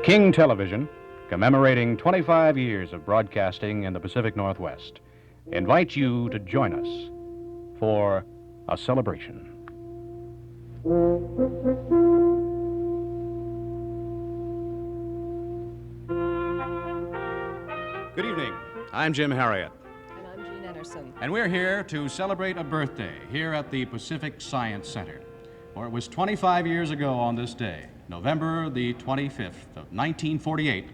King Television, commemorating 25 years of broadcasting in the Pacific Northwest, invites you to join us for a celebration. Good evening. I'm Jim Harriott. And I'm Jean Anderson. And we're here to celebrate a birthday here at the Pacific Science Center. For it was 25 years ago on this day, November the 25th of 1948,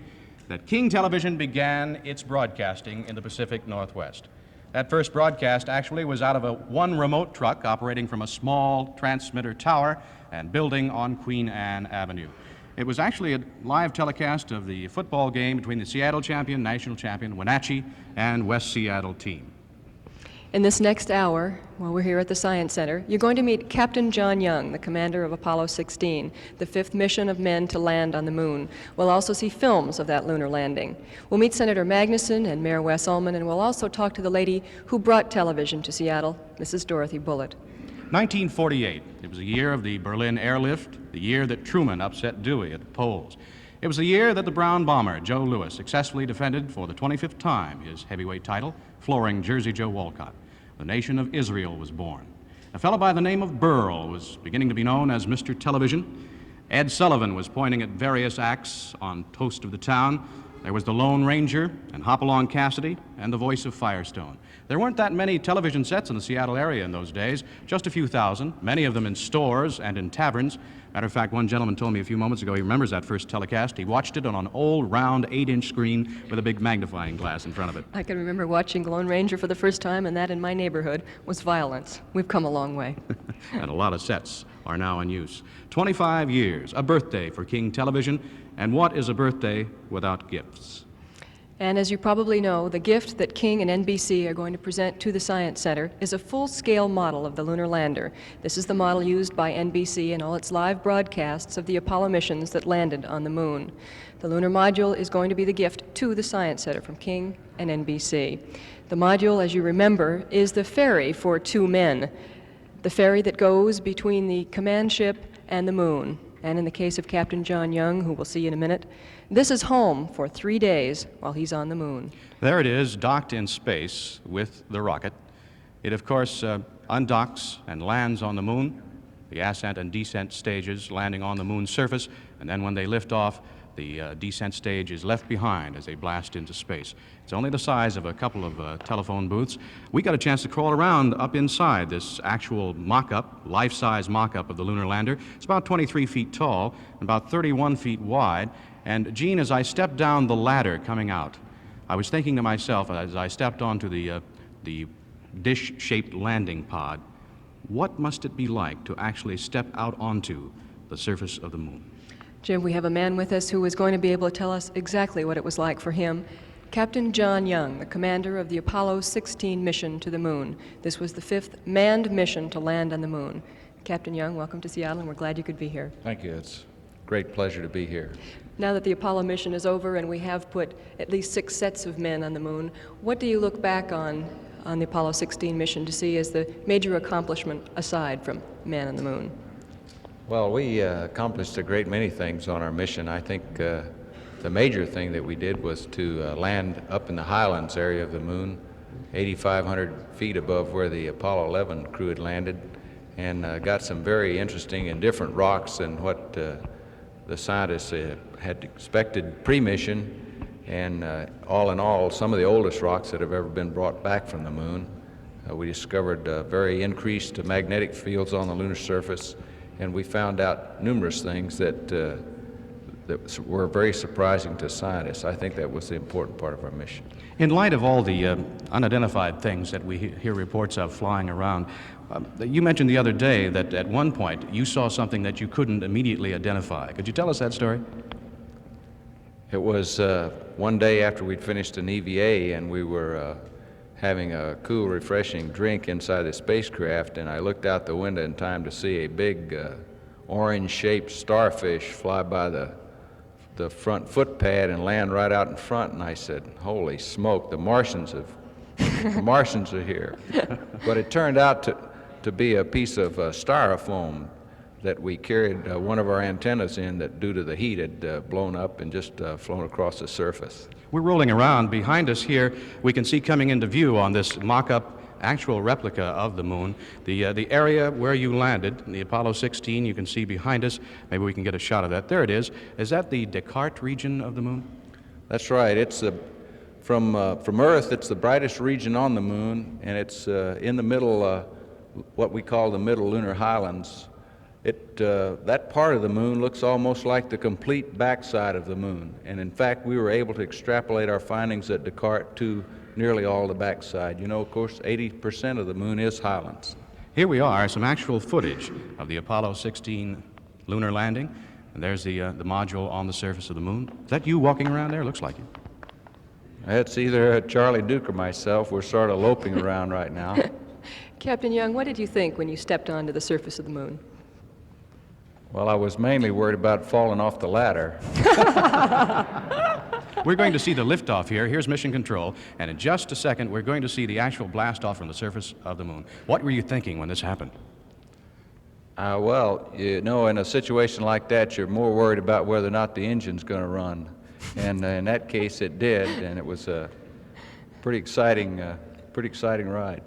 that King Television began its broadcasting in the Pacific Northwest. That first broadcast actually was out of one remote truck operating from a small transmitter tower and building on Queen Anne Avenue. It was actually a live telecast of the football game between the Seattle champion, national champion, Wenatchee, and West Seattle team. In this next hour, while we're here at the Science Center, you're going to meet Captain John Young, the commander of Apollo 16, the fifth mission of men to land on the moon. We'll also see films of that lunar landing. We'll meet Senator Magnuson and Mayor Wes Ullman, and we'll also talk to the lady who brought television to Seattle, Mrs. Dorothy Bullitt. 1948, it was the year of the Berlin airlift, the year that Truman upset Dewey at the polls. It was the year that the Brown bomber, Joe Louis, successfully defended for the 25th time his heavyweight title, flooring Jersey Joe Walcott. The nation of Israel was born. A fellow by the name of Burl was beginning to be known as Mr. Television. Ed Sullivan was pointing at various acts on Toast of the Town. There was the Lone Ranger and Hopalong Cassidy and the voice of Firestone. There weren't that many television sets in the Seattle area in those days, just a few thousand, many of them in stores and in taverns. Matter of fact, one gentleman told me a few moments ago he remembers that first telecast. He watched it on an old, round, 8-inch screen with a big magnifying glass in front of it. I can remember watching Lone Ranger for the first time, and that in my neighborhood was violence. We've come a long way. And a lot of sets are now in use. 25 years, a birthday for King Television, and what is a birthday without gifts? And as you probably know, the gift that King and NBC are going to present to the Science Center is a full-scale model of the lunar lander. This is the model used by NBC in all its live broadcasts of the Apollo missions that landed on the moon. The lunar module is going to be the gift to the Science Center from King and NBC. The module, as you remember, is the ferry for two men, the ferry that goes between the command ship and the moon. And in the case of Captain John Young, who we'll see in a minute, this is home for 3 days while he's on the moon. There it is, docked in space with the rocket. It, of course, undocks and lands on the moon, the ascent and descent stages landing on the moon's surface, and then when they lift off, the descent stage is left behind as they blast into space. It's only the size of a couple of telephone booths. We got a chance to crawl around up inside this actual mock-up, life-size mock-up of the lunar lander. It's about 23 feet tall and about 31 feet wide. And Gene, as I stepped down the ladder coming out, I was thinking to myself as I stepped onto the dish-shaped landing pod, what must it be like to actually step out onto the surface of the moon? Jim, we have a man with us who is going to be able to tell us exactly what it was like for him. Captain John Young, the commander of the Apollo 16 mission to the moon. This was the fifth manned mission to land on the moon. Captain Young, welcome to Seattle, and we're glad you could be here. Thank you. It's a great pleasure to be here. Now that the Apollo mission is over and we have put at least 6 sets of men on the moon, what do you look back on the Apollo 16 mission to see as the major accomplishment aside from man on the moon? Well, we accomplished a great many things on our mission. I think the major thing that we did was to land up in the highlands area of the moon, 8,500 feet above where the Apollo 11 crew had landed, and got some very interesting and different rocks than what the scientists had expected pre-mission, and all in all, some of the oldest rocks that have ever been brought back from the moon. We discovered very increased magnetic fields on the lunar surface, and we found out numerous things that were very surprising to scientists. I think that was the important part of our mission. In light of all the unidentified things that we hear reports of flying around, you mentioned the other day that at one point you saw something that you couldn't immediately identify. Could you tell us that story? It was one day after we'd finished an EVA, and we were having a cool, refreshing drink inside the spacecraft, and I looked out the window in time to see a big orange-shaped starfish fly by the front footpad and land right out in front, and I said, holy smoke, the Martians are here. But it turned out to be a piece of styrofoam that we carried one of our antennas in that, due to the heat, had blown up and just flown across the surface. We're rolling around. Behind us here, we can see coming into view on this mock-up actual replica of the moon, the area where you landed, the Apollo 16, you can see behind us. Maybe we can get a shot of that. There it is. Is that the Descartes region of the moon? That's right. It's from Earth, it's the brightest region on the moon, and it's in the middle, what we call the middle lunar highlands. That part of the moon looks almost like the complete backside of the moon, and in fact we were able to extrapolate our findings at Descartes to nearly all the backside. You know, of course, 80% of the moon is highlands. Here we are, some actual footage of the Apollo 16 lunar landing, and there's the module on the surface of the moon. Is that you walking around there? Looks like it. It's either Charlie Duke or myself. We're sort of loping around right now. Captain Young, what did you think when you stepped onto the surface of the moon? Well, I was mainly worried about falling off the ladder. We're going to see the liftoff here. Here's Mission Control, and in just a second, we're going to see the actual blast off from the surface of the moon. What were you thinking when this happened? Well, you know, in a situation like that, you're more worried about whether or not the engine's going to run. And in that case, it did, and it was a pretty exciting ride.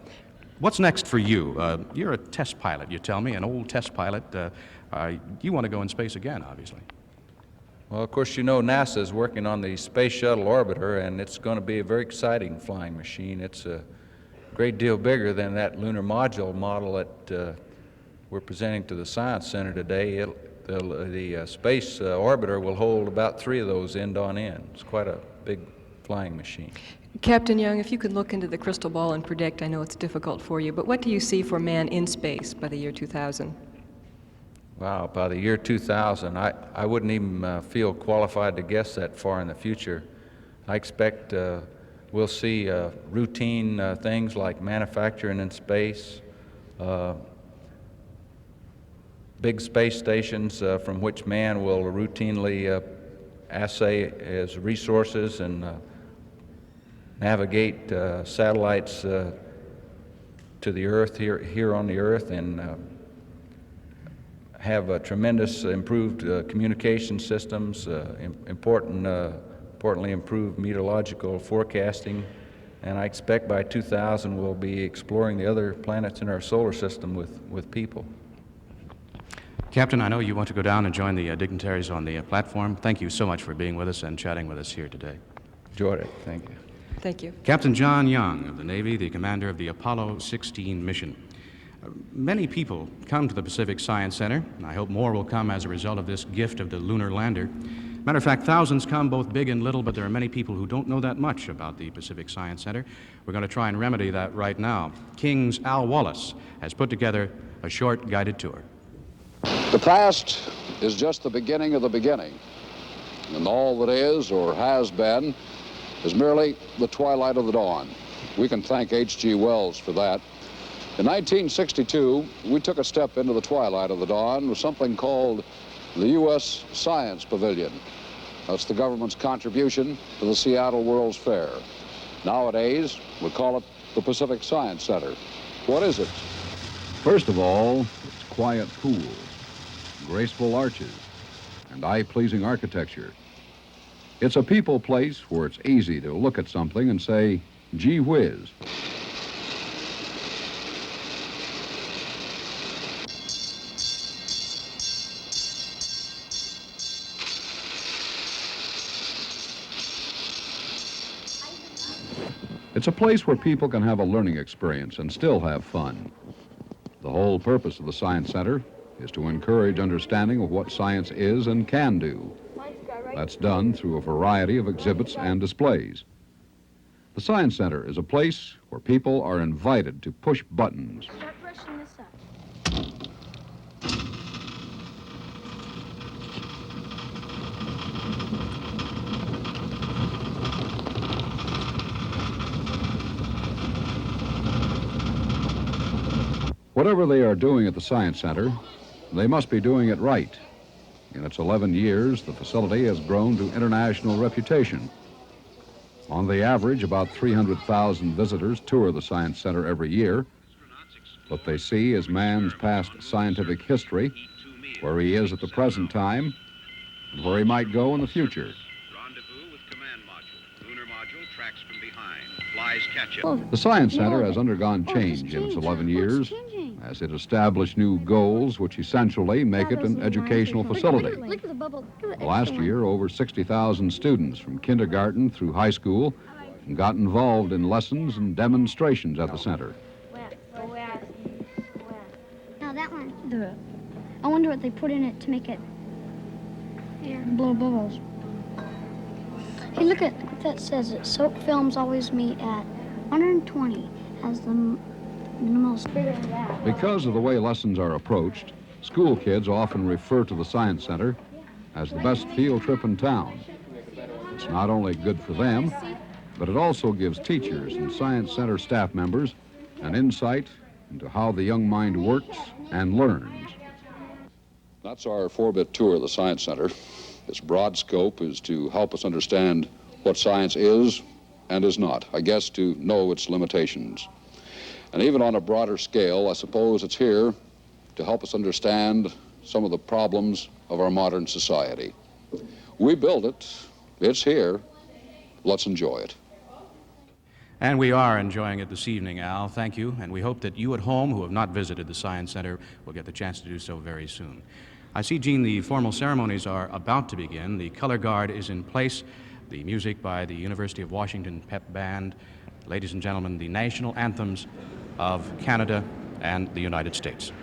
What's next for you? You're a test pilot, you tell me, an old test pilot. You want to go in space again, obviously. Well, of course, you know NASA's working on the Space Shuttle Orbiter, and it's going to be a very exciting flying machine. It's a great deal bigger than that lunar module model that we're presenting to the Science Center today. The Space Orbiter will hold about 3 of those end on end. It's quite a big flying machine. Captain Young, if you could look into the crystal ball and predict, I know it's difficult for you, but what do you see for man in space by the year 2000? Wow, by the year 2000, I wouldn't even feel qualified to guess that far in the future. I expect we'll see routine things like manufacturing in space, big space stations from which man will routinely assay his resources and navigate satellites to the Earth, here on the Earth, and have tremendous improved communication systems, importantly improved meteorological forecasting, and I expect by 2000 we'll be exploring the other planets in our solar system with people. Captain, I know you want to go down and join the dignitaries on the platform. Thank you so much for being with us and chatting with us here today. Enjoyed it. Thank you. Thank you. Captain John Young of the Navy, the commander of the Apollo 16 mission. Many people come to the Pacific Science Center, and I hope more will come as a result of this gift of the lunar lander. Matter of fact, thousands come, both big and little, but there are many people who don't know that much about the Pacific Science Center. We're going to try and remedy that right now. King's Al Wallace has put together a short guided tour. The past is just the beginning of the beginning, and all that is or has been is merely the twilight of the dawn. We can thank H.G. Wells for that. In 1962, we took a step into the twilight of the dawn with something called the U.S. Science Pavilion. That's the government's contribution to the Seattle World's Fair. Nowadays, we call it the Pacific Science Center. What is it? First of all, it's quiet pools, graceful arches, and eye-pleasing architecture. It's a people place where it's easy to look at something and say, gee whiz. It's a place where people can have a learning experience and still have fun. The whole purpose of the Science Center is to encourage understanding of what science is and can do. That's done through a variety of exhibits and displays. The Science Center is a place where people are invited to push buttons. Start brushing this up. Whatever they are doing at the Science Center, they must be doing it right. In its 11 years, the facility has grown to international reputation. On the average, about 300,000 visitors tour the Science Center every year. What they see is man's past scientific history where he is at the present time, and where he might go in the future. Rendezvous with command module. Lunar module tracks from behind. Flies catch up. The Science Center has undergone change in its 11 years as it established new goals which essentially make it an educational facility. Look at the bubble. Last year, over 60,000 students from kindergarten through high school got involved in lessons and demonstrations at the center. Now that one, I wonder what they put in it to make it blow bubbles. Hey, look at what that says. Soap films always meet at 120 as the most. Because of the way lessons are approached, school kids often refer to the Science Center as the best field trip in town. It's not only good for them, but it also gives teachers and Science Center staff members an insight into how the young mind works and learns. That's our 4-bit tour of the Science Center. Its broad scope is to help us understand what science is and is not, I guess to know its limitations. And even on a broader scale, I suppose it's here to help us understand some of the problems of our modern society. We built it, it's here, let's enjoy it. And we are enjoying it this evening, Al. Thank you. And we hope that you at home who have not visited the Science Center will get the chance to do so very soon. I see, Gene, the formal ceremonies are about to begin. The color guard is in place. The music by the University of Washington Pep Band. Ladies and gentlemen, the national anthems of Canada and the United States.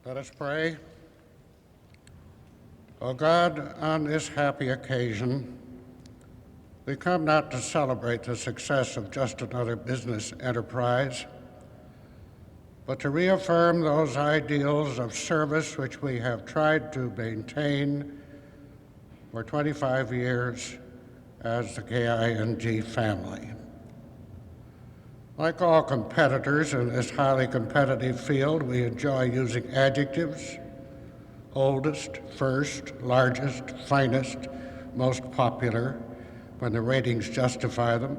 Let us pray. O God, on this happy occasion, we come not to celebrate the success of just another business enterprise, but to reaffirm those ideals of service which we have tried to maintain for 25 years as the KING family. Like all competitors in this highly competitive field, we enjoy using adjectives: oldest, first, largest, finest, most popular, when the ratings justify them,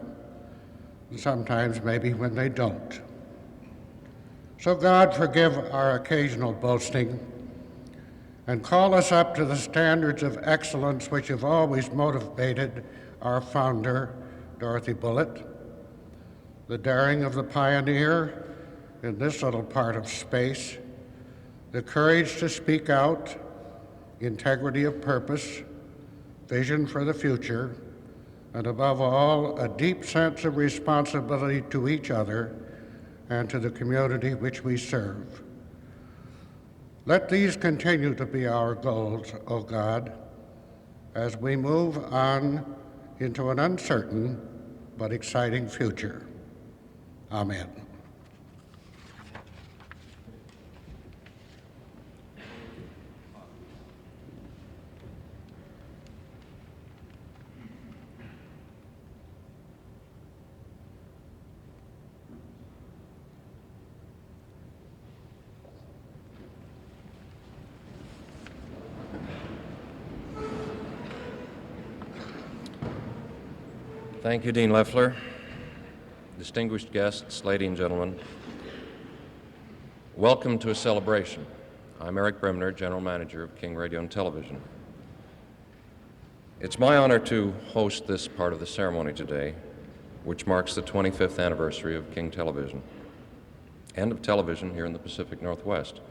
and sometimes maybe when they don't. So God forgive our occasional boasting and call us up to the standards of excellence which have always motivated our founder, Dorothy Bullitt, the daring of the pioneer in this little part of space, the courage to speak out, integrity of purpose, vision for the future, and above all, a deep sense of responsibility to each other and to the community which we serve. Let these continue to be our goals, O God, as we move on into an uncertain but exciting future. Amen. Thank you, Dean Loeffler. Distinguished guests, ladies and gentlemen, welcome to a celebration. I'm Eric Bremner, General Manager of King Radio and Television. It's my honor to host this part of the ceremony today, which marks the 25th anniversary of King Television and of television here in the Pacific Northwest.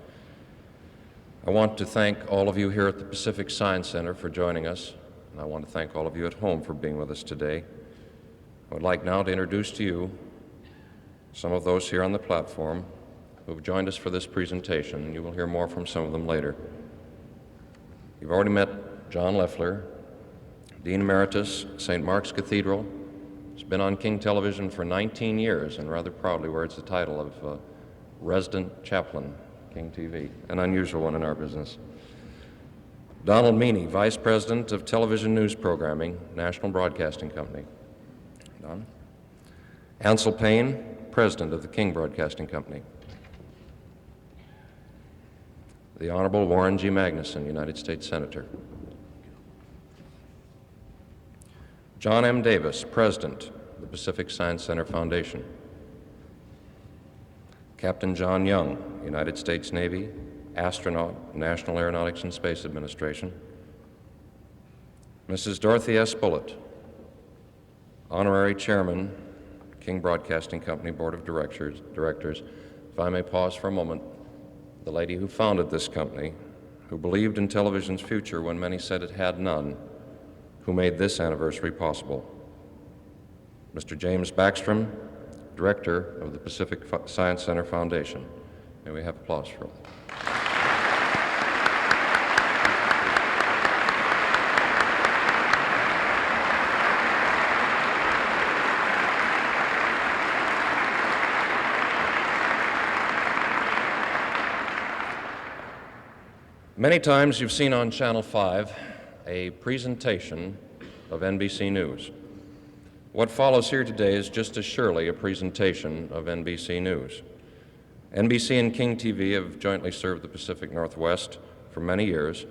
I want to thank all of you here at the Pacific Science Center for joining us, and I want to thank all of you at home for being with us today. I would like now to introduce to you some of those here on the platform who have joined us for this presentation, and you will hear more from some of them later. You've already met John Loeffler, Dean Emeritus, St. Mark's Cathedral. He's been on King Television for 19 years and rather proudly wears the title of Resident Chaplain, King TV, an unusual one in our business. Donald Meany, Vice President of Television News Programming, National Broadcasting Company. Don. Ansel Paine, President of the King Broadcasting Company. The Honorable Warren G. Magnuson, United States Senator. John M. Davis, President of the Pacific Science Center Foundation. Captain John Young, United States Navy, astronaut, National Aeronautics and Space Administration. Mrs. Dorothy S. Bullitt, Honorary Chairman, King Broadcasting Company Board of Directors. If I may pause for a moment, the lady who founded this company, who believed in television's future when many said it had none, who made this anniversary possible. Mr. James Backstrom, Director of the Pacific Science Center Foundation. May we have applause for that? Many times you've seen on Channel 5 a presentation of NBC News. What follows here today is just as surely a presentation of NBC News. NBC and King TV have jointly served the Pacific Northwest for many years,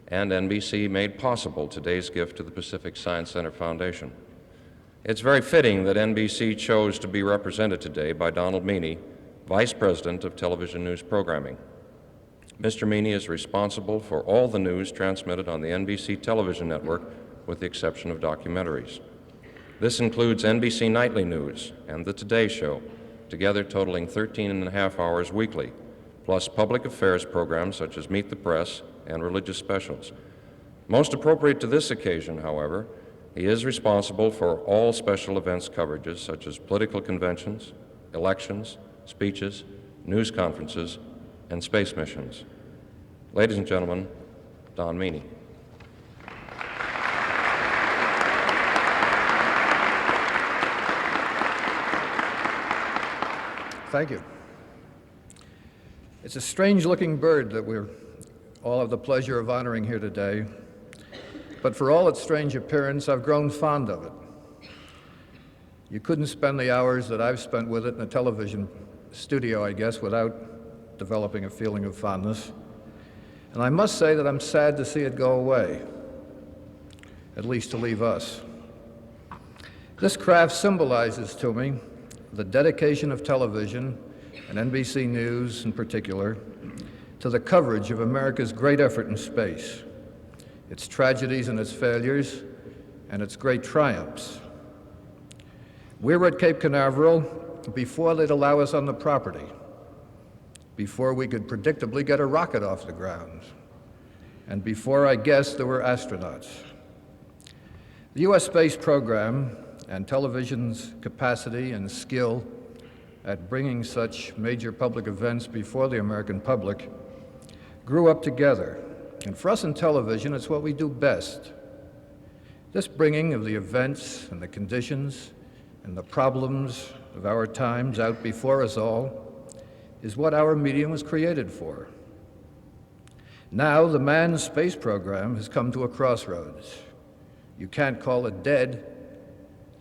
and NBC made possible today's gift to the Pacific Science Center Foundation. It's very fitting that NBC chose to be represented today by Donald Meany, Vice President of Television News Programming. Mr. Meany is responsible for all the news transmitted on the NBC television network, with the exception of documentaries. This includes NBC Nightly News and The Today Show, together totaling 13.5 hours weekly, plus public affairs programs such as Meet the Press and religious specials. Most appropriate to this occasion, however, he is responsible for all special events coverages such as political conventions, elections, speeches, news conferences, and space missions. Ladies and gentlemen, Don Meany. Thank you. It's a strange-looking bird that we all have the pleasure of honoring here today. but for all its strange appearance, I've grown fond of it. You couldn't spend the hours that I've spent with it in a television studio, I guess, without developing a feeling of fondness. And I must say that I'm sad to see it go away, at least to leave us. This craft symbolizes to me the dedication of television, and NBC News in particular, to the coverage of America's great effort in space, its tragedies and its failures, and its great triumphs. We were at Cape Canaveral before they'd allow us on the property, before we could predictably get a rocket off the ground, and before I guessed there were astronauts. The U.S. space program and television's capacity and skill at bringing such major public events before the American public grew up together. And for us in television, it's what we do best. This bringing of the events and the conditions and the problems of our times out before us all is what our medium was created for. Now, the manned space program has come to a crossroads. You can't call it dead,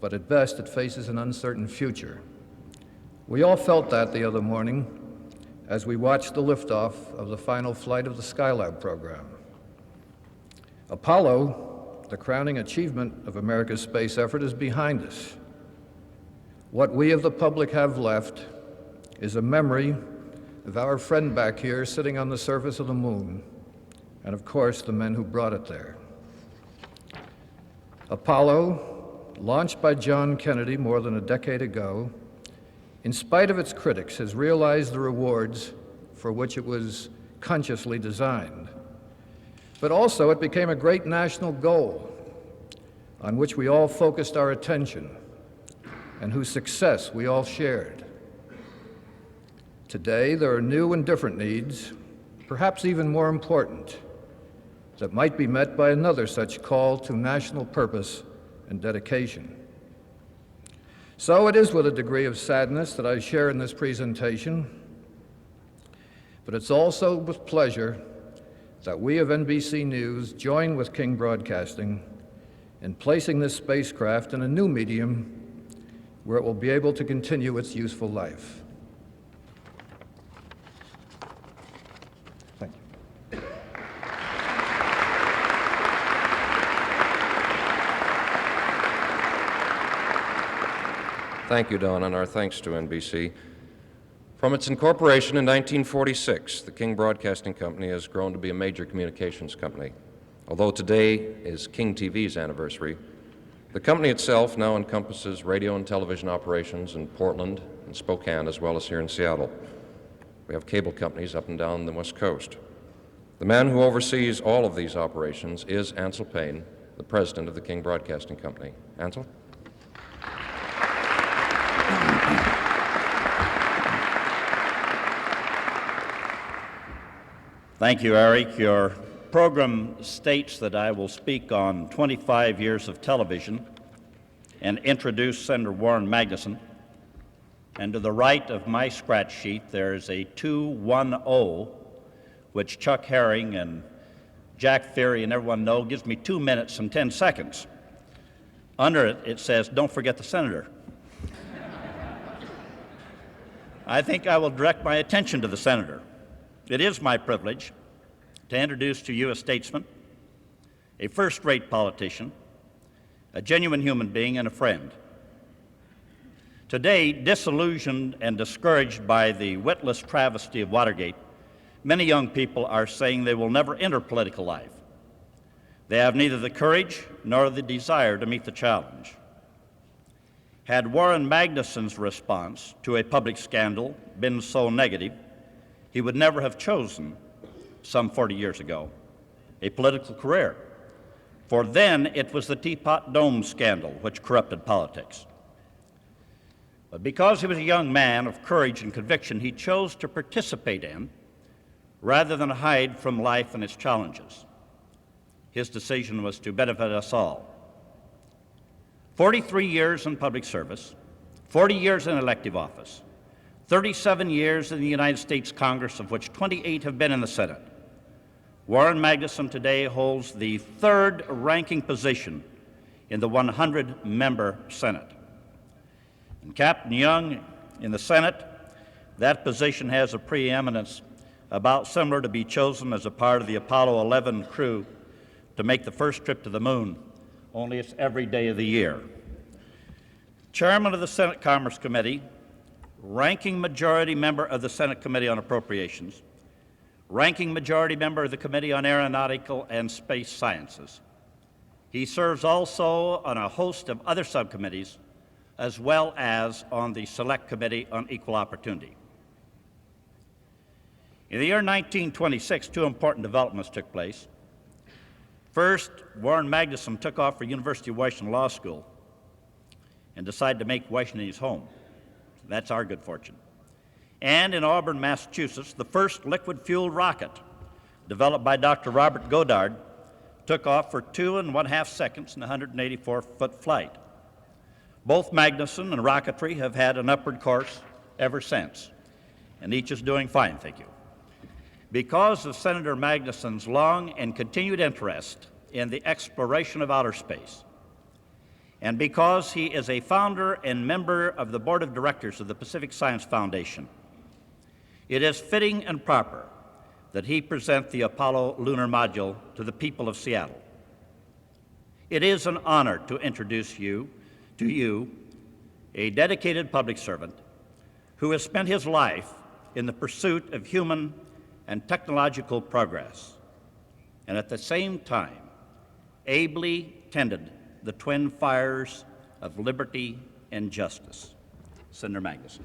but at best it faces an uncertain future. We all felt that the other morning as we watched the liftoff of the final flight of the Skylab program. Apollo, the crowning achievement of America's space effort, is behind us. What we of the public have left is a memory of our friend back here sitting on the surface of the moon, and of course, the men who brought it there. Apollo, launched by John Kennedy more than a decade ago, in spite of its critics, has realized the rewards for which it was consciously designed. But also, it became a great national goal on which we all focused our attention and whose success we all shared. Today, there are new and different needs, perhaps even more important, that might be met by another such call to national purpose and dedication. So it is with a degree of sadness that I share in this presentation, but it's also with pleasure that we of NBC News join with King Broadcasting in placing this spacecraft in a new medium where it will be able to continue its useful life. Thank you. Thank you, Don, and our thanks to NBC. From its incorporation in 1946, the King Broadcasting Company has grown to be a major communications company. Although today is King TV's anniversary, the company itself now encompasses radio and television operations in Portland and Spokane, as well as here in Seattle. We have cable companies up and down the West Coast. The man who oversees all of these operations is Ansel Paine, the president of the King Broadcasting Company. Ansel? Thank you, Eric. Your program states that I will speak on 25 years of television and introduce Senator Warren Magnuson. And to the right of my scratch sheet, there is a 210, which Chuck Herring and Jack Ferry and everyone know gives me 2 minutes and 10 seconds. Under it, it says, "Don't forget the senator." I think I will direct my attention to the senator. It is my privilege to introduce to you a statesman, a first-rate politician, a genuine human being, and a friend. Today, disillusioned and discouraged by the witless travesty of Watergate, many young people are saying they will never enter political life. They have neither the courage nor the desire to meet the challenge. Had Warren Magnuson's response to a public scandal been so negative, he would never have chosen, some 40 years ago, a political career. For then it was the Teapot Dome scandal which corrupted politics. But because he was a young man of courage and conviction, he chose to participate in rather than hide from life and its challenges. His decision was to benefit us all. 43 years in public service, 40 years in elective office, 37 years in the United States Congress, of which 28 have been in the Senate. Warren Magnuson today holds the third ranking position in the 100-member Senate. And Captain Young in the Senate, that position has a preeminence about similar to be chosen as a part of the Apollo 11 crew to make the first trip to the moon, only it's every day of the year. Chairman of the Senate Commerce Committee, ranking majority member of the Senate Committee on Appropriations, ranking majority member of the Committee on Aeronautical and Space Sciences. He serves also on a host of other subcommittees, as well as on the Select Committee on Equal Opportunity. In the year 1926, two important developments took place. First, Warren Magnuson took off for University of Washington Law School and decided to make Washington his home. That's our good fortune. And in Auburn, Massachusetts, the first liquid-fueled rocket, developed by Dr. Robert Goddard, took off for 2.5 seconds in a 184-foot flight. Both Magnuson and rocketry have had an upward course ever since, and each is doing fine, thank you. Because of Senator Magnuson's long and continued interest in the exploration of outer space, and because he is a founder and member of the Board of Directors of the Pacific Science Foundation, it is fitting and proper that he present the Apollo lunar module to the people of Seattle. It is an honor to introduce to you, a dedicated public servant who has spent his life in the pursuit of human and technological progress, and at the same time, ably tended the twin fires of liberty and justice. Senator Magnuson.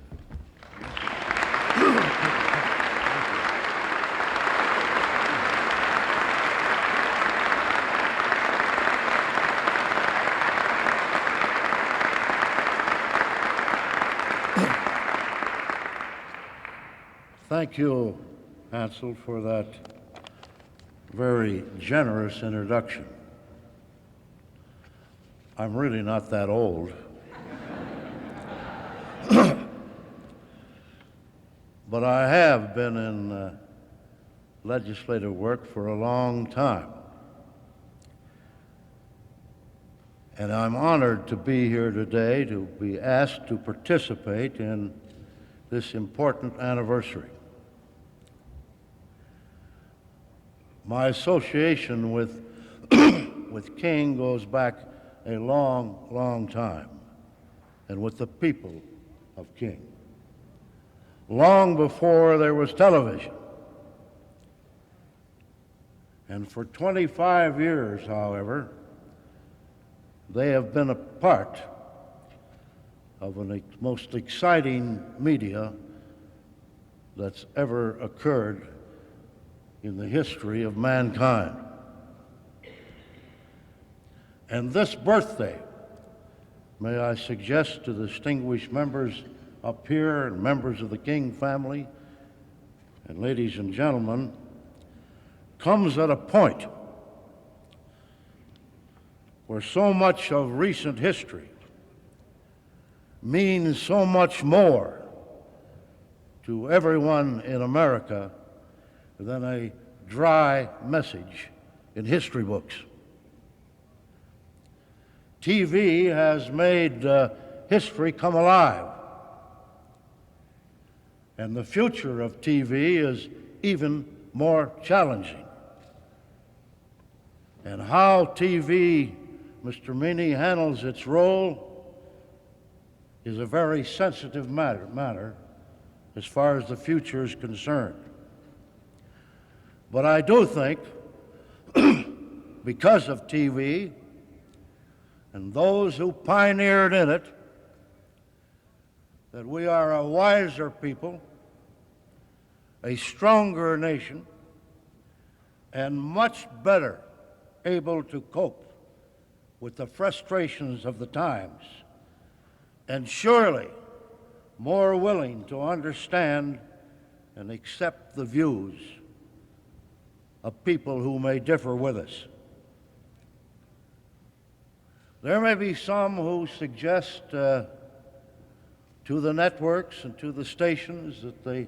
Thank you, Ansel, for that very generous introduction. I'm really not that old. But I have been in legislative work for a long time. And I'm honored to be here today to be asked to participate in this important anniversary. My association with King goes back a long, long time, and with the people of King. Long before there was television. And for 25 years, however, they have been a part of the most exciting media that's ever occurred in the history of mankind. And this birthday, may I suggest to the distinguished members up here and members of the King family and ladies and gentlemen, comes at a point where so much of recent history means so much more to everyone in America than a dry message in history books. TV has made history come alive, and the future of TV is even more challenging. And how TV, Mr. Meany, handles its role is a very sensitive matter as far as the future is concerned. But I do think, because of TV and those who pioneered in it, that we are a wiser people, a stronger nation, and much better able to cope with the frustrations of the times, and surely more willing to understand and accept the views of people who may differ with us. There may be some who suggest to the networks and to the stations that they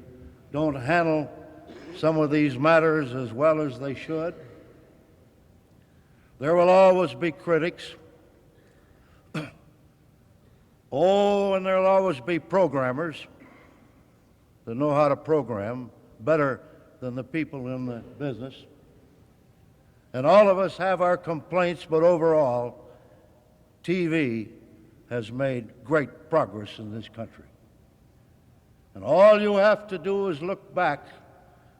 don't handle some of these matters as well as they should. There will always be critics. Oh, and there'll always be programmers that know how to program better than the people in the business. And all of us have our complaints, but overall, TV has made great progress in this country. And all you have to do is look back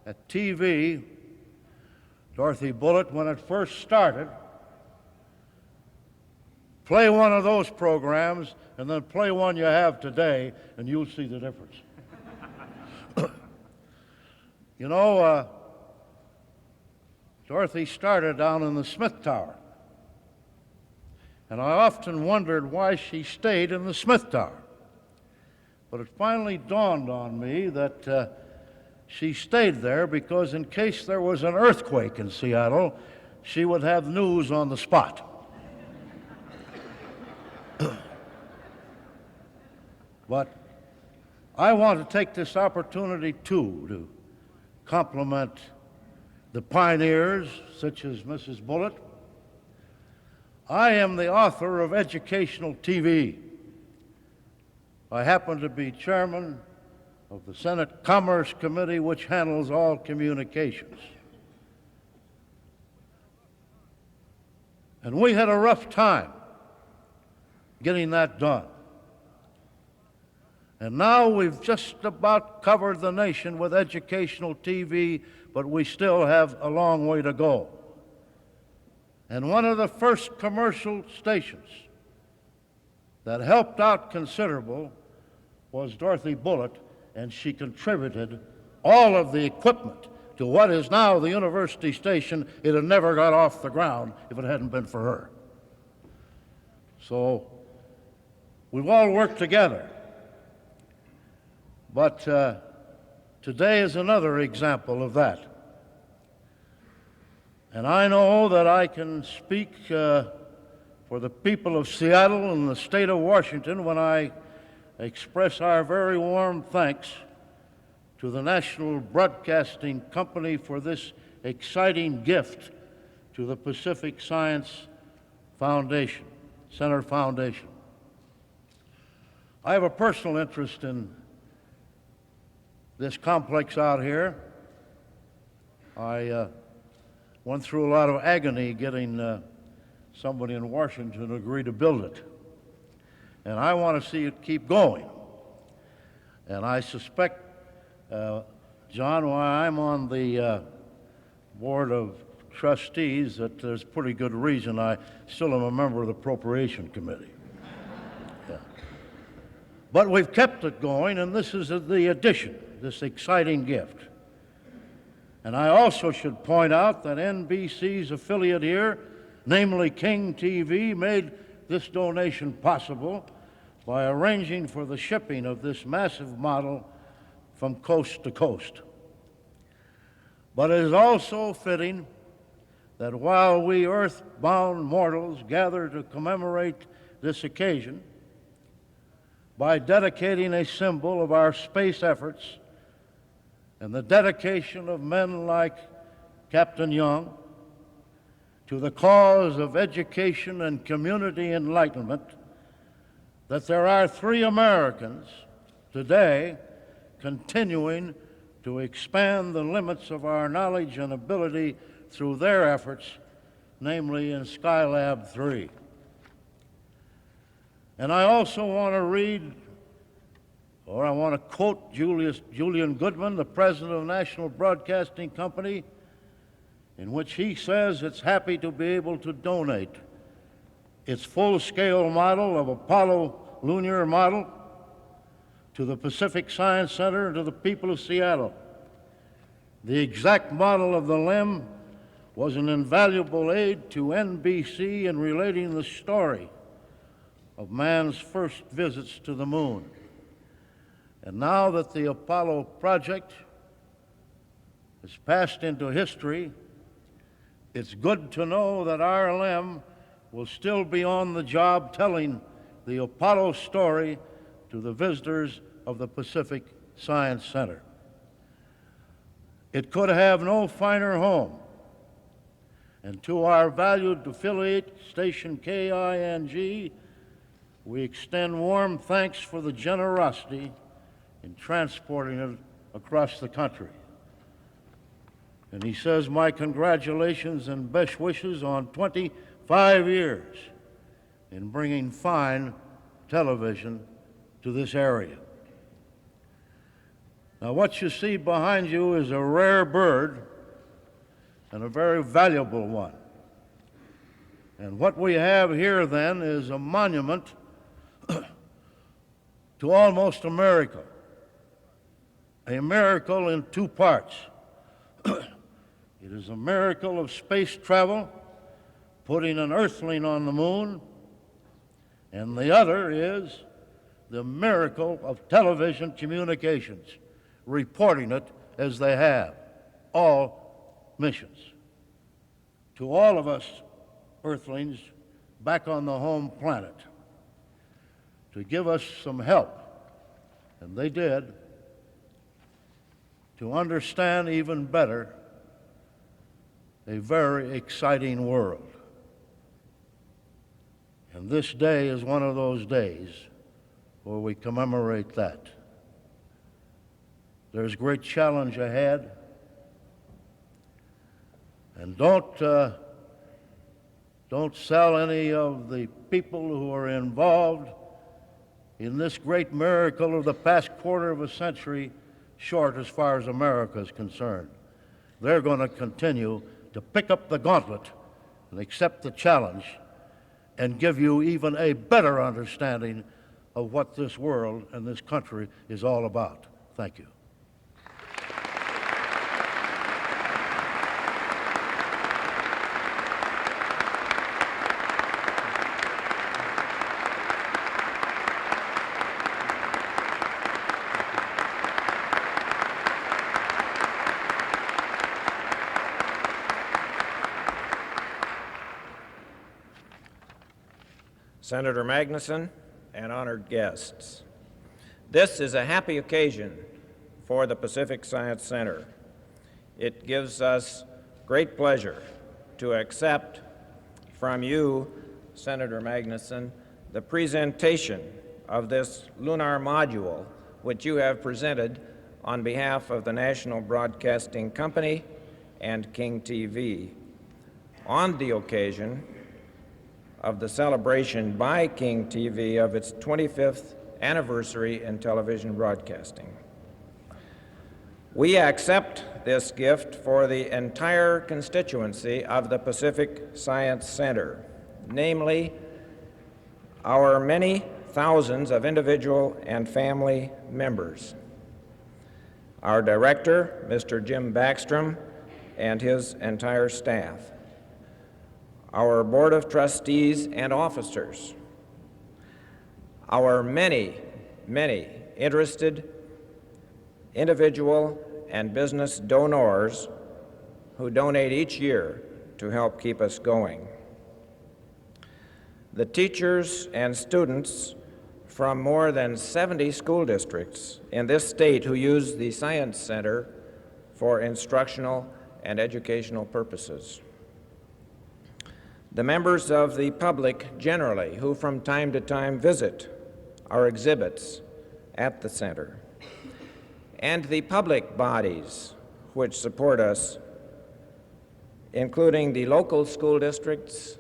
at TV. Dorothy Bullitt, when it first started, play one of those programs and then play one you have today, and you'll see the difference. You know, Dorothy started down in the Smith Tower. And I often wondered why she stayed in the Smith Tower. But it finally dawned on me that she stayed there because in case there was an earthquake in Seattle, she would have news on the spot. But I want to take this opportunity, too, to compliment the pioneers, such as Mrs. Bullitt. I am the author of Educational TV. I happen to be chairman of the Senate Commerce Committee, which handles all communications. And we had a rough time getting that done. And now we've just about covered the nation with Educational TV, but we still have a long way to go. And one of the first commercial stations that helped out considerable was Dorothy Bullitt, and she contributed all of the equipment to what is now the university station. It had never got off the ground if it hadn't been for her. So we've all worked together. But today is another example of that. And I know that I can speak for the people of Seattle and the state of Washington when I express our very warm thanks to the National Broadcasting Company for this exciting gift to the Pacific Science Foundation, Center Foundation. I have a personal interest in this complex out here. I went through a lot of agony getting somebody in Washington to agree to build it. And I want to see it keep going. And I suspect, John, why I'm on the board of trustees, that there's pretty good reason I still am a member of the Appropriation Committee. Yeah. But we've kept it going, and this is the addition, this exciting gift. And I also should point out that NBC's affiliate here, namely King TV, made this donation possible by arranging for the shipping of this massive model from coast to coast. But it is also fitting that while we earthbound mortals gather to commemorate this occasion by dedicating a symbol of our space efforts and the dedication of men like Captain Young to the cause of education and community enlightenment, that there are 3 Americans today continuing to expand the limits of our knowledge and ability through their efforts, namely in Skylab 3. And I also want to read, or I want to quote Julian Goodman, the president of the National Broadcasting Company, in which he says it's happy to be able to donate its full-scale model of Apollo lunar model to the Pacific Science Center and to the people of Seattle. The exact model of the LEM was an invaluable aid to NBC in relating the story of man's first visits to the moon. And now that the Apollo project has passed into history, it's good to know that our LEM will still be on the job telling the Apollo story to the visitors of the Pacific Science Center. It could have no finer home. And to our valued affiliate station KING, we extend warm thanks for the generosity in transporting it across the country. And he says, my congratulations and best wishes on 25 years in bringing fine television to this area. Now, what you see behind you is a rare bird and a very valuable one. And what we have here then is a monument to almost a miracle in two parts. It is a miracle of space travel, putting an earthling on the moon, and the other is the miracle of television communications, reporting it as they have, all missions. To all of us earthlings back on the home planet, to give us some help, and they did, to understand even better a very exciting world. And this day is one of those days where we commemorate that. There's great challenge ahead. And don't sell any of the people who are involved in this great miracle of the past quarter of a century short as far as America is concerned. They're going to continue to pick up the gauntlet and accept the challenge and give you even a better understanding of what this world and this country is all about. Thank you. Senator Magnuson, and honored guests. This is a happy occasion for the Pacific Science Center. It gives us great pleasure to accept from you, Senator Magnuson, the presentation of this lunar module, which you have presented on behalf of the National Broadcasting Company and King TV on the occasion of the celebration by King TV of its 25th anniversary in television broadcasting. We accept this gift for the entire constituency of the Pacific Science Center, namely our many thousands of individual and family members, our director, Mr. Jim Backstrom, and his entire staff, our Board of Trustees and officers, our many, many interested individual and business donors who donate each year to help keep us going, the teachers and students from more than 70 school districts in this state who use the Science Center for instructional and educational purposes, the members of the public generally who from time to time visit our exhibits at the center, and the public bodies which support us, including the local school districts,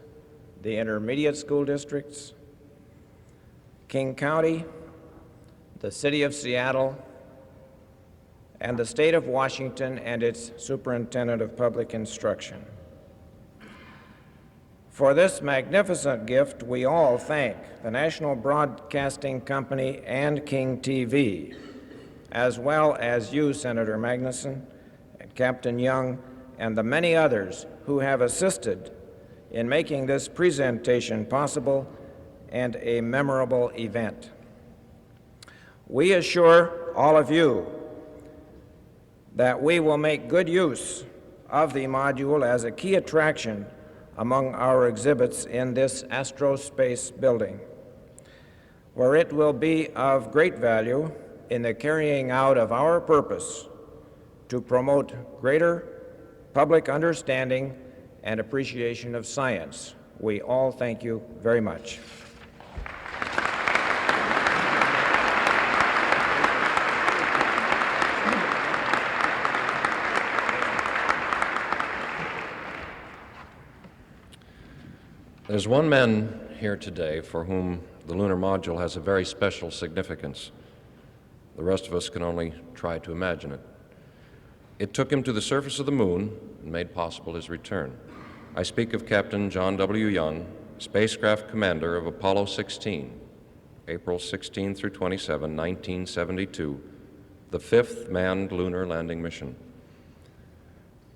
the intermediate school districts, King County, the City of Seattle, and the State of Washington and its Superintendent of Public Instruction. For this magnificent gift, we all thank the National Broadcasting Company and King TV, as well as you, Senator Magnuson, and Captain Young, and the many others who have assisted in making this presentation possible and a memorable event. We assure all of you that we will make good use of the module as a key attraction among our exhibits in this astrospace building, where it will be of great value in the carrying out of our purpose to promote greater public understanding and appreciation of science. We all thank you very much. There's one man here today for whom the lunar module has a very special significance. The rest of us can only try to imagine it. It took him to the surface of the moon and made possible his return. I speak of Captain John W. Young, spacecraft commander of Apollo 16, April 16 through 27, 1972, the fifth manned lunar landing mission.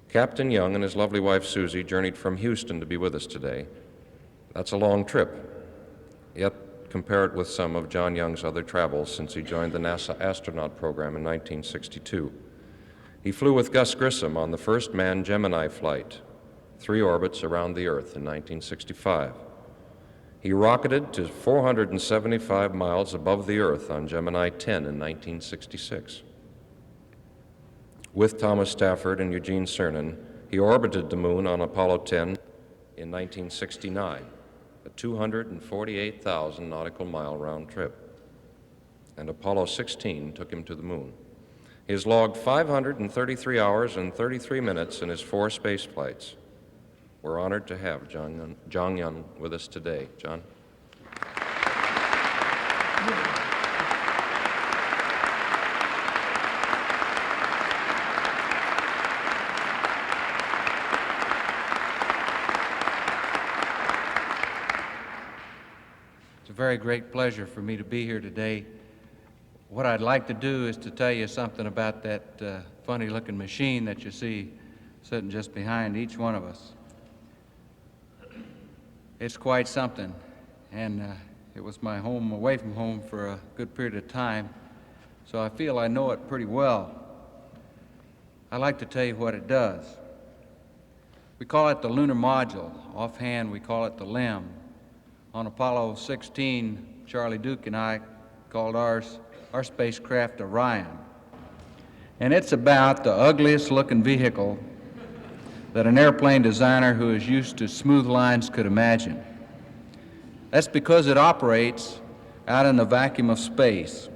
Captain Young and his lovely wife Susie journeyed from Houston to be with us today. That's a long trip, yet compare it with some of John Young's other travels since he joined the NASA astronaut program in 1962. He flew with Gus Grissom on the first manned Gemini flight, 3 orbits around the Earth in 1965. He rocketed to 475 miles above the Earth on Gemini 10 in 1966. With Thomas Stafford and Eugene Cernan, he orbited the moon on Apollo 10 in 1969. A 248,000 nautical mile round trip. And Apollo 16 took him to the moon. He has logged 533 hours and 33 minutes in his 4 space flights. We're honored to have John Young with us today. John? It's a very great pleasure for me to be here today. What I'd like to do is to tell you something about that funny-looking machine that you see sitting just behind each one of us. It's quite something, and it was my home away from home for a good period of time, so I feel I know it pretty well. I'd like to tell you what it does. We call it the lunar module. Offhand, we call it the LEM. On Apollo 16, Charlie Duke and I called our spacecraft Orion. And it's about the ugliest looking vehicle that an airplane designer who is used to smooth lines could imagine. That's because it operates out in the vacuum of space.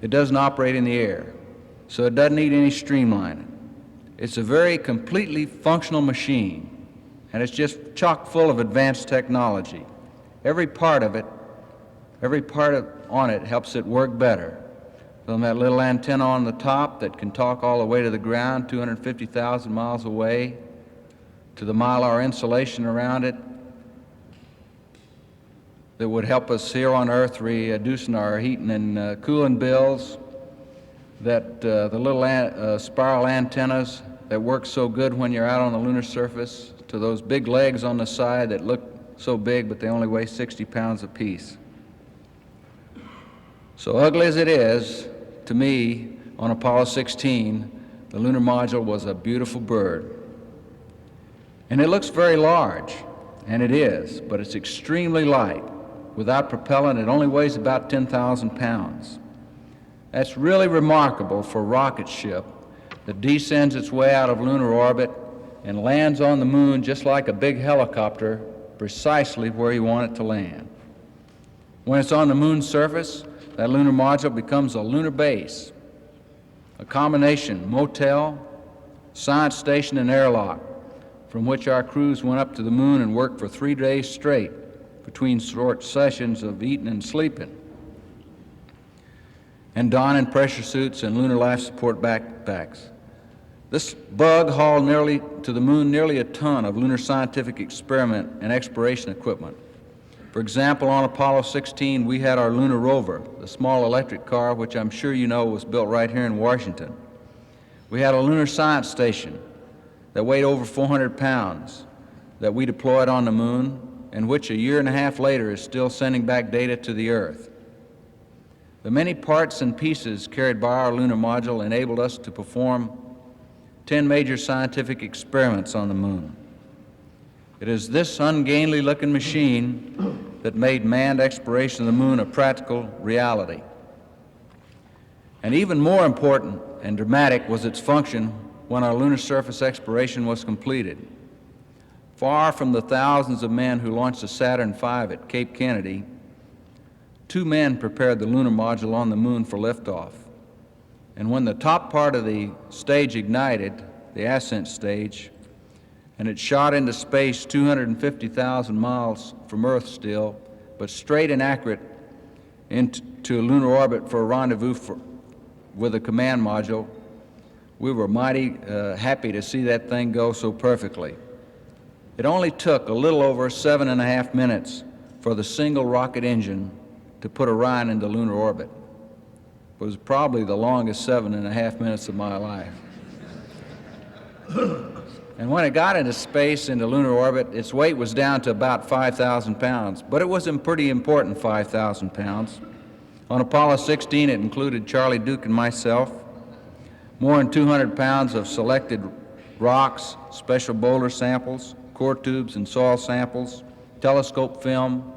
It doesn't operate in the air, so it doesn't need any streamlining. It's a very completely functional machine, and it's just chock full of advanced technology. Every part on it helps it work better. From that little antenna on the top that can talk all the way to the ground, 250,000 miles away, to the Mylar insulation around it that would help us here on Earth reducing our heating and cooling bills, that the little spiral antennas that work so good when you're out on the lunar surface, to those big legs on the side that look so big but they only weigh 60 pounds apiece. So ugly as it is, to me, on Apollo 16, the lunar module was a beautiful bird. And it looks very large, and it is, but it's extremely light. Without propellant, it only weighs about 10,000 pounds. That's really remarkable for a rocket ship that descends its way out of lunar orbit and lands on the moon just like a big helicopter, precisely where you want it to land. When it's on the moon's surface, that lunar module becomes a lunar base, a combination motel, science station, and airlock, from which our crews went up to the moon and worked for 3 days straight between short sessions of eating and sleeping, and donning pressure suits and lunar life support backpacks. This bug hauled to the moon nearly a ton of lunar scientific experiment and exploration equipment. For example, on Apollo 16, we had our lunar rover, the small electric car, which I'm sure you know was built right here in Washington. We had a lunar science station that weighed over 400 pounds that we deployed on the moon, and which a year and a half later is still sending back data to the Earth. The many parts and pieces carried by our lunar module enabled us to perform 10 major scientific experiments on the moon. It is this ungainly looking machine that made manned exploration of the moon a practical reality. And even more important and dramatic was its function when our lunar surface exploration was completed. Far from the thousands of men who launched the Saturn V at Cape Kennedy, 2 men prepared the lunar module on the moon for liftoff. And when the top part of the stage ignited, the ascent stage, and it shot into space 250,000 miles from Earth still, but straight and accurate into a lunar orbit for a rendezvous with a command module, we were mighty happy to see that thing go so perfectly. It only took a little over 7.5 minutes for the single rocket engine to put Orion into lunar orbit. It was probably the longest 7.5 minutes of my life. And when it got into space, into lunar orbit, its weight was down to about 5,000 pounds, but it was a pretty important 5,000 pounds. On Apollo 16, it included Charlie Duke and myself, more than 200 pounds of selected rocks, special boulder samples, core tubes and soil samples, telescope film,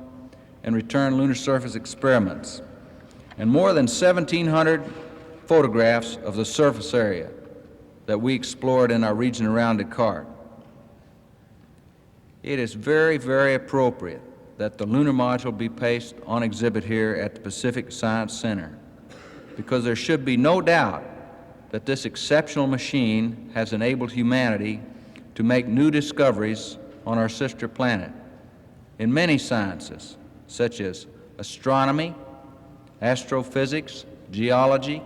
and return lunar surface experiments, and more than 1,700 photographs of the surface area that we explored in our region around Descartes. It is very, very appropriate that the lunar module be placed on exhibit here at the Pacific Science Center, because there should be no doubt that this exceptional machine has enabled humanity to make new discoveries on our sister planet in many sciences, such as astronomy, astrophysics, geology,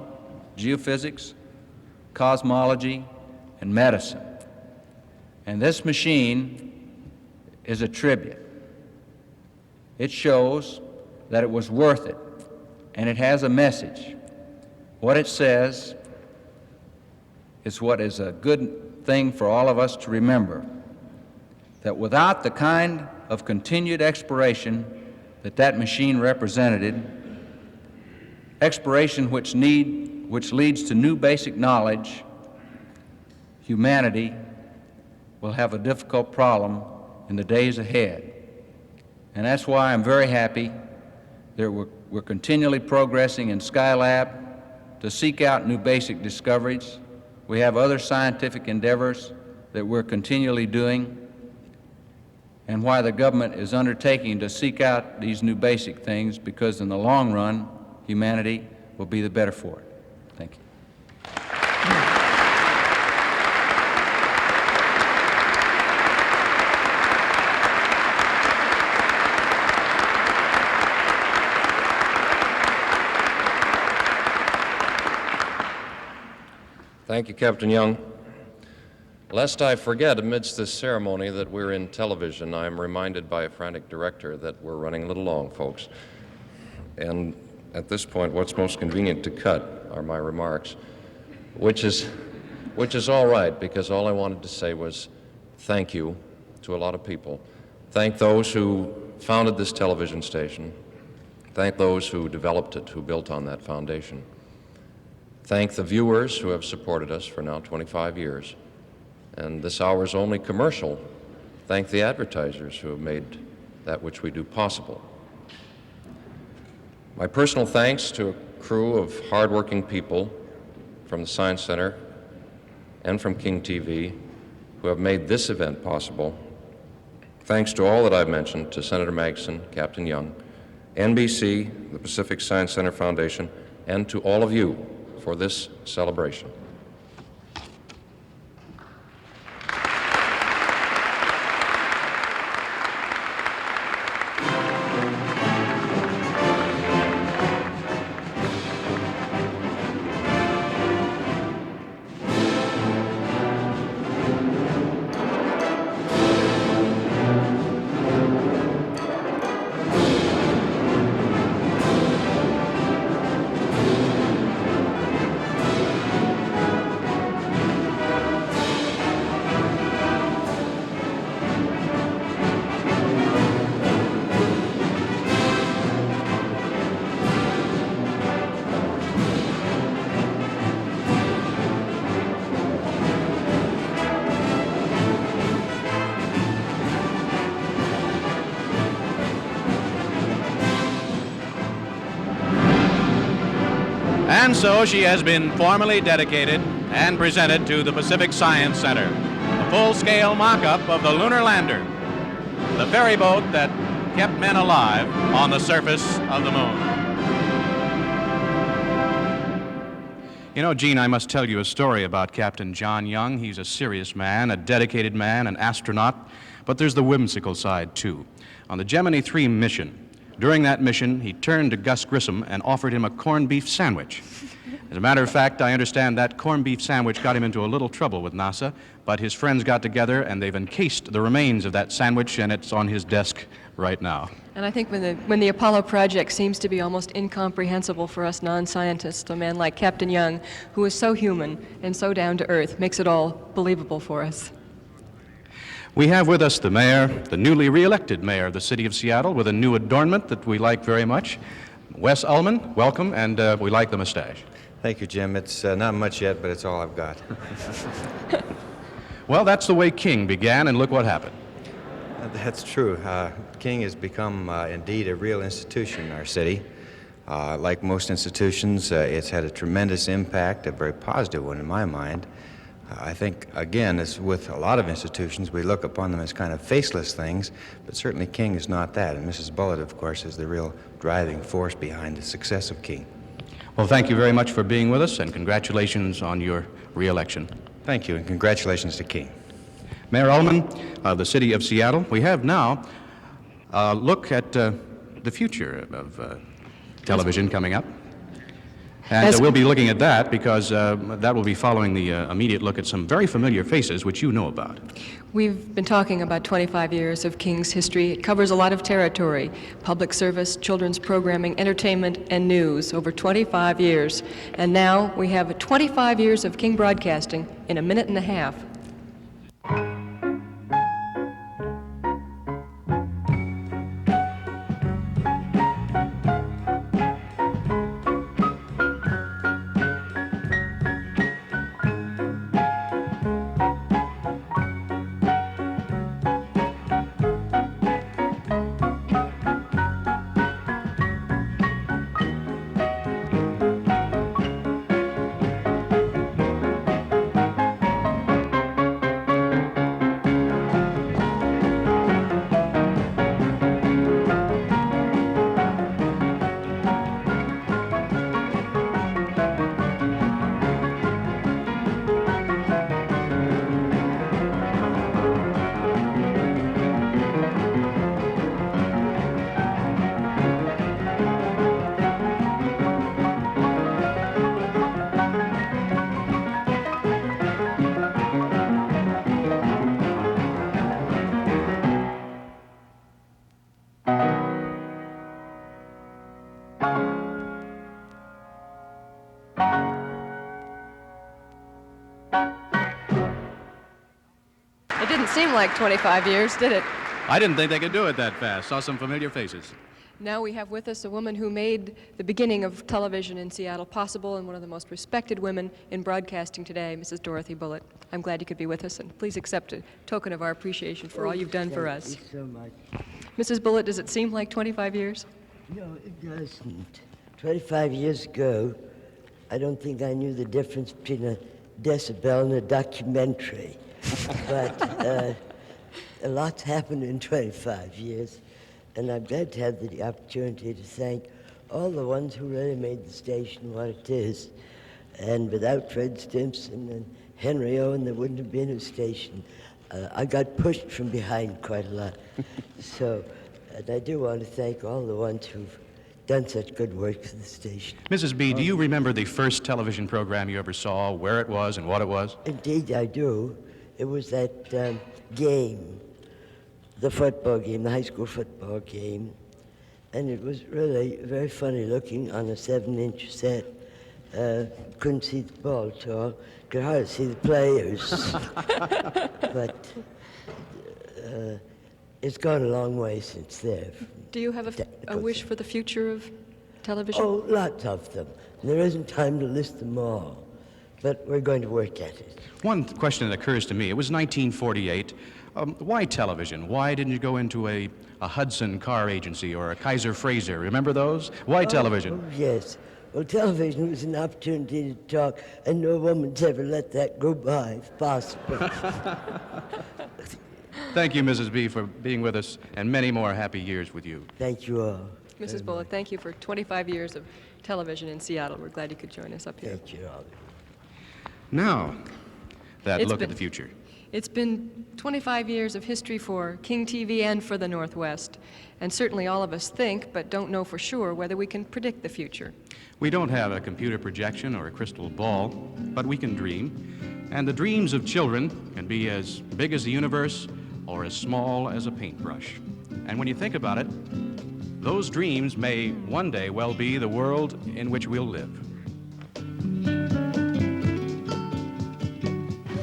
geophysics, cosmology, and medicine. And this machine is a tribute. It shows that it was worth it, and it has a message. What it says is what is a good thing for all of us to remember, that without the kind of continued exploration that machine represented, exploration which leads to new basic knowledge, humanity will have a difficult problem in the days ahead. And that's why I'm very happy that we're continually progressing in Skylab to seek out new basic discoveries. We have other scientific endeavors that we're continually doing, and why the government is undertaking to seek out these new basic things, because in the long run, humanity will be the better for it. Thank you. Thank you, Captain Young. Lest I forget, amidst this ceremony, that we're in television, I am reminded by a frantic director that we're running a little long, folks. And at this point, what's most convenient to cut are my remarks, which is all right, because all I wanted to say was thank you to a lot of people. Thank those who founded this television station. Thank those who developed it, who built on that foundation. Thank the viewers who have supported us for now 25 years. And this hour's only commercial. Thank the advertisers who have made that which we do possible. My personal thanks to a crew of hardworking people from the Science Center and from King TV who have made this event possible. Thanks to all that I've mentioned, to Senator Magnuson, Captain Young, NBC, the Pacific Science Center Foundation, and to all of you for this celebration. And so she has been formally dedicated and presented to the Pacific Science Center, a full-scale mock-up of the lunar lander, the ferry boat that kept men alive on the surface of the moon. You know, Gene, I must tell you a story about Captain John Young. He's a serious man, a dedicated man, an astronaut, but there's the whimsical side, too. On the Gemini 3 mission, during that mission, he turned to Gus Grissom and offered him a corned beef sandwich. As a matter of fact, I understand that corned beef sandwich got him into a little trouble with NASA, but his friends got together and they've encased the remains of that sandwich, and it's on his desk right now. And I think when the Apollo project seems to be almost incomprehensible for us non-scientists, a man like Captain Young, who is so human and so down to earth, makes it all believable for us. We have with us the mayor, the newly re-elected mayor of the city of Seattle, with a new adornment that we like very much. Wes Ullman, welcome, and we like the mustache. Thank you, Jim. It's not much yet, but it's all I've got. Well, that's the way King began, and look what happened. That's true. King has become indeed a real institution in our city. Like most institutions, it's had a tremendous impact, a very positive one in my mind. I think, again, as with a lot of institutions, we look upon them as kind of faceless things, but certainly King is not that. And Mrs. Bullitt, of course, is the real driving force behind the success of King. Well, thank you very much for being with us, and congratulations on your re-election. Thank you, and congratulations to King. Mayor Ullman of the city of Seattle, we have now a look at the future of television coming up. And we'll be looking at that because that will be following the immediate look at some very familiar faces which you know about. We've been talking about 25 years of King's history. It covers a lot of territory: public service, children's programming, entertainment, and news, over 25 years. And now we have 25 years of King broadcasting in a minute and a half. It didn't seem like 25 years, did it? I didn't think they could do it that fast. Saw some familiar faces. Now we have with us a woman who made the beginning of television in Seattle possible, and one of the most respected women in broadcasting today, Mrs. Dorothy Bullitt. I'm glad you could be with us, and please accept a token of our appreciation for all you've done for us. Thank you so much. Mrs. Bullitt, does it seem like 25 years? No, it doesn't. 25 years ago, I don't think I knew the difference between a decibel and a documentary. But a lot's happened in 25 years, and I'm glad to have the opportunity to thank all the ones who really made the station what it is. And without Fred Stimson and Henry Owen, there wouldn't have been a station. I got pushed from behind quite a lot. So, and I do want to thank all the ones who've done such good work for the station. Mrs. B, do you remember the first television program you ever saw, where it was and what it was? Indeed, I do. It was that game, the football game, the high school football game. And it was really very funny looking on a 7-inch set. Couldn't see the ball at all. Could hardly see the players. But it's gone a long way since then. Do you have a wish for the future of television? Oh, lots of them. There isn't time to list them all, but we're going to work at it. One question that occurs to me, it was 1948. Why television? Why didn't you go into a Hudson car agency or a Kaiser Fraser? Remember those? Why television? Oh, yes. Well, television was an opportunity to talk, and no woman's ever let that go by, if possible. Thank you, Mrs. B., for being with us, and many more happy years with you. Thank you all. Mrs. Bullitt, thank you for 25 years of television in Seattle. We're glad you could join us up here. Thank you all. Now, that It's look been- at the future. It's been 25 years of history for King TV and for the Northwest, and certainly all of us think, but don't know for sure, whether we can predict the future. We don't have a computer projection or a crystal ball, but we can dream. And the dreams of children can be as big as the universe or as small as a paintbrush. And when you think about it, those dreams may one day well be the world in which we'll live.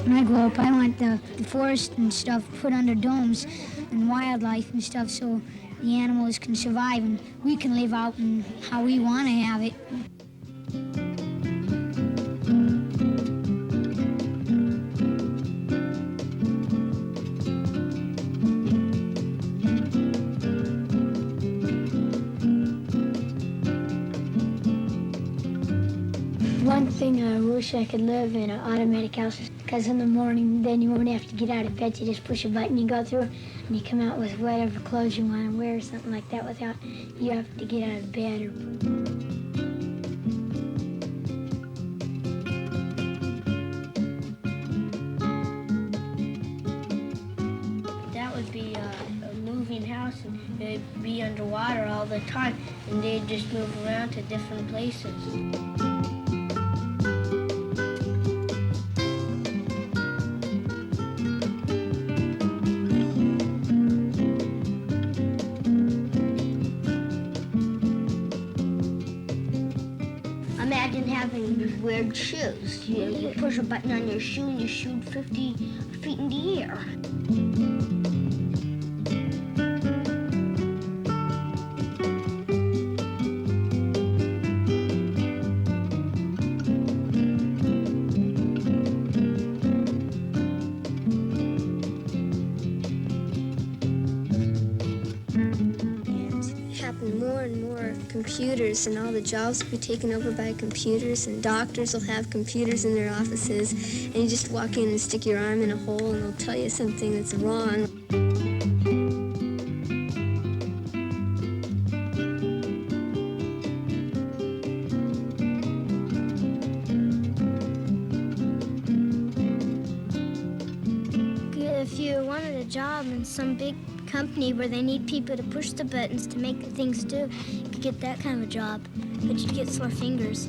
When I grow up, I want the forest and stuff put under domes and wildlife and stuff so the animals can survive and we can live out in how we want to have it. One thing I wish I could live in an automatic house because in the morning then you won't have to get out of bed. You just push a button, you go through, and you come out with whatever clothes you want to wear or something like that without you have to get out of bed. That would be a moving house, and it'd be underwater all the time, and they'd just move around to different places. Imagine having these weird shoes. You push a button on your shoe and you shoot 50 feet in the air. Happen more and more computers, and all the jobs will be taken over by computers, and doctors will have computers in their offices, and you just walk in and stick your arm in a hole and they'll tell you something that's wrong. If you wanted a job in some big company where they need people to push the buttons to make things do, you could get that kind of a job, but you'd get sore fingers.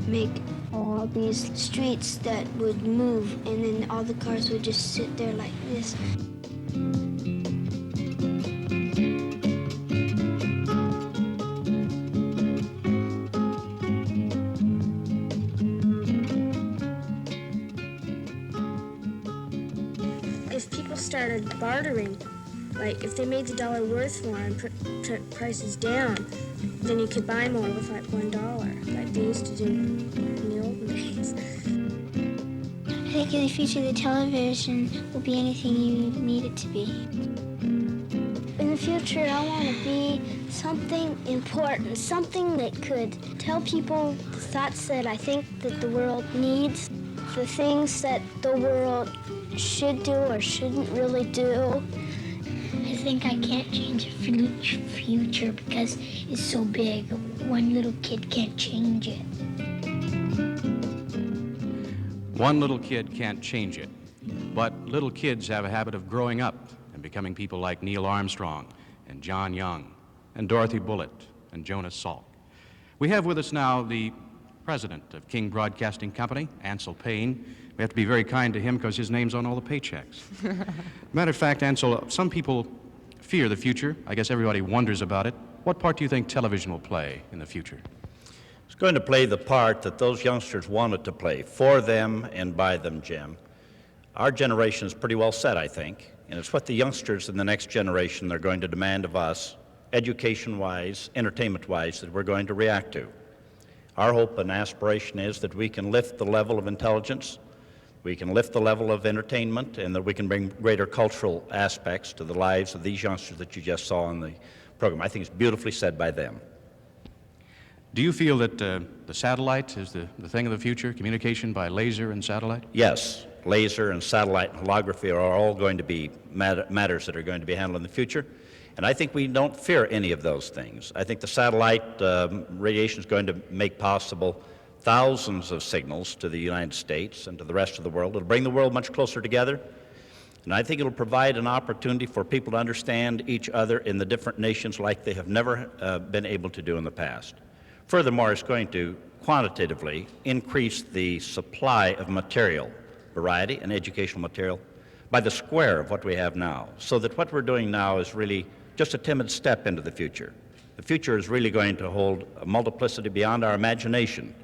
Make all these streets that would move, and then all the cars would just sit there like this. If people started bartering, like if they made the dollar worth more and put prices down, then you could buy more with like $1, like they used to do in the old days. I think in the future the television will be anything you need it to be. In the future, I want to be something important, something that could tell people the thoughts that I think that the world needs, the things that the world should do or shouldn't really do. I think I can't change the future because it's so big. One little kid can't change it. One little kid can't change it, but little kids have a habit of growing up and becoming people like Neil Armstrong and John Young and Dorothy Bullitt and Jonas Salk. We have with us now the president of King Broadcasting Company, Ansel Paine. We have to be very kind to him because his name's on all the paychecks. Matter of fact, Ansel, some people fear the future. I guess everybody wonders about it. What part do you think television will play in the future? It's going to play the part that those youngsters want it to play, for them and by them, Jim. Our generation is pretty well set, I think, and it's what the youngsters in the next generation they're going to demand of us, education-wise, entertainment-wise, that we're going to react to. Our hope and aspiration is that we can lift the level of intelligence we can lift the level of entertainment, and that we can bring greater cultural aspects to the lives of these youngsters that you just saw in the program. I think it's beautifully said by them. Do you feel that the satellite is the thing of the future, communication by laser and satellite? Yes, laser and satellite and holography are all going to be matters that are going to be handled in the future. And I think we don't fear any of those things. I think the satellite radiation is going to make possible thousands of signals to the United States and to the rest of the world. It'll bring the world much closer together. And I think it'll provide an opportunity for people to understand each other in the different nations like they have never been able to do in the past. Furthermore, it's going to quantitatively increase the supply of material, variety and educational material, by the square of what we have now, so that what we're doing now is really just a timid step into the future. The future is really going to hold a multiplicity beyond our imagination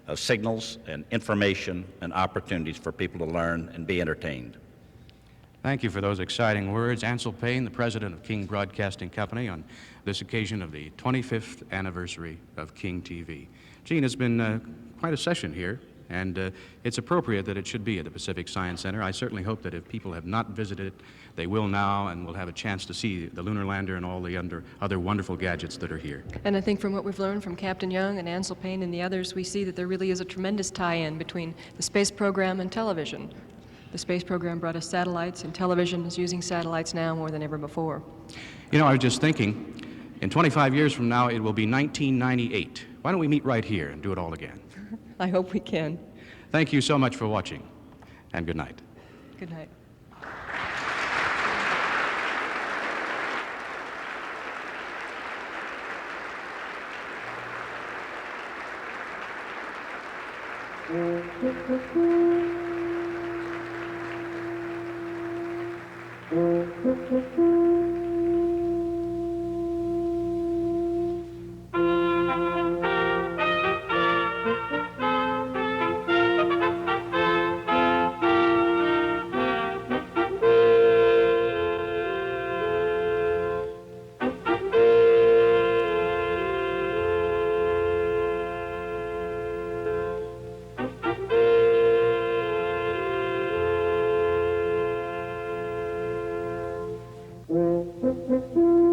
of signals and information and opportunities for people to learn and be entertained. Thank you for those exciting words. Ansel Paine, the president of King Broadcasting Company, on this occasion of the 25th anniversary of King TV. Gene, it's been quite a session here, and it's appropriate that it should be at the Pacific Science Center. I certainly hope that if people have not visited it, they will now and will have a chance to see the lunar lander and all the other wonderful gadgets that are here. And I think from what we've learned from Captain Young and Ansel Paine and the others, we see that there really is a tremendous tie-in between the space program and television. The space program brought us satellites, and television is using satellites now more than ever before. You know, I was just thinking, in 25 years from now, it will be 1998. Why don't we meet right here and do it all again? I hope we can. Thank you so much for watching, and good night. Good night. Thank you.